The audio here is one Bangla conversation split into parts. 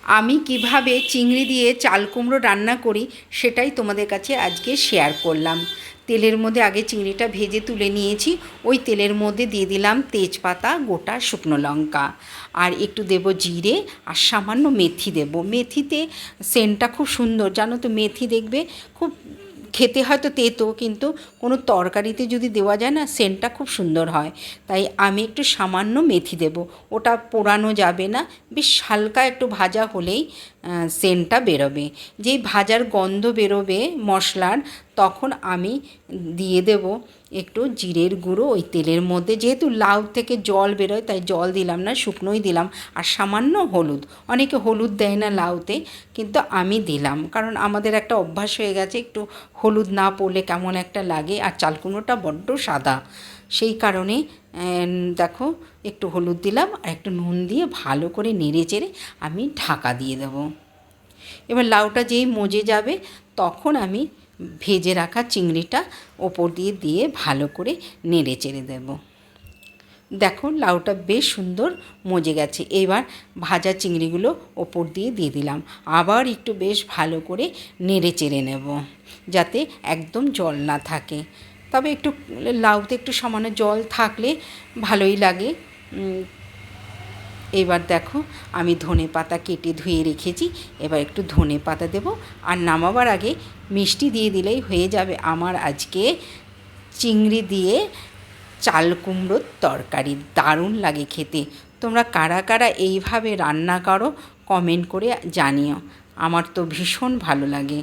আমি কিভাবে চিংড়ি দিয়ে চাল কুমড়ো রান্না করি সেটাই তোমাদের কাছে আজকে শেয়ার করলাম। তেলের মধ্যে আগে চিংড়িটা ভেজে তুলে নিয়েছি। ওই তেলের মধ্যে দিয়ে দিলাম তেজপাতা, গোটা শুকনো লঙ্কা, আর একটু দেব জিরে, আর সামান্য মেথি দেব। মেথিতে সেন্টটা খুব সুন্দর, জানো তো। মেথি দেখবে খুব খেতে হয়তো তেতো, কিন্তু কোনো তরকারিতে যদি দেওয়া যায় না, সেন্টটা খুব সুন্দর হয়। তাই আমি একটু সামান্য মেথি দেব। ওটা পোড়ানো যাবে না, বেশ হালকা একটু ভাজা হলেই সেন্টটা বেরোবে। যেই ভাজার গন্ধ বেরোবে মশলার, তখন আমি দিয়ে দেব একটু জিরের গুঁড়ো ওই তেলের মধ্যে। যেহেতু লাউ থেকে জল বেরোয় তাই জল দিলাম না, শুকনোই দিলাম। আর সামান্য হলুদ, অনেকে হলুদ দেয় না লাউতে, কিন্তু আমি দিলাম, কারণ আমাদের একটা অভ্যাস হয়ে গেছে, একটু হলুদ না পড়লে কেমন একটা লাগে। আর চাল কুমড়োটা বড্ড সাদা, সেই কারণে দেখো একটু হলুদ দিলাম আর একটু নুন দিয়ে ভালো করে নেড়ে চেড়ে আমি ঢাকা দিয়ে দেবো। এবার লাউটা যেই মজে যাবে, তখন আমি ভেজে রাখা চিংড়িটা ওপর দিয়ে দিয়ে ভালো করে নেড়ে চেড়ে দেবো। দেখো লাউটা বেশ সুন্দর মজে গেছে। এবার ভাজা চিংড়িগুলো ওপর দিয়ে দিয়ে দিলাম, আবার একটু বেশ ভালো করে নেড়ে চেড়ে নেব, যাতে একদম জল না থাকে। তবে একটু লাউতে একটু সামান্য জল থাকলে ভালোই লাগে। এবার দেখো আমি ধনে পাতা কেটে ধুয়ে রেখেছি, এবার একটু ধনে পাতা দেবো। আর নামাবার আগে মিষ্টি দিয়ে দিলেই হয়ে যাবে আমার আজকে চিংড়ি দিয়ে চাল কুমড়োর তরকারি। দারুণ লাগে খেতে। তোমরা কারা কারা এইভাবে রান্না করো কমেন্ট করে জানিও। আমার তো ভীষণ ভালো লাগে,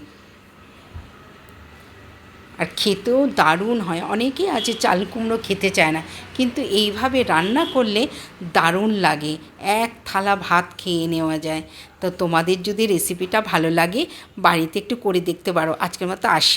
আর খেতেও দারুণ হয়। অনেকেই আছে চাল কুমড়ো খেতে চায় না, কিন্তু এইভাবে রান্না করলে দারুণ লাগে, এক থালা ভাত খেয়ে নেওয়া যায়। তো তোমাদের যদি রেসিপিটা ভালো লাগে, বাড়িতে একটু করে দেখতে পারো। আজকের মতো আসি।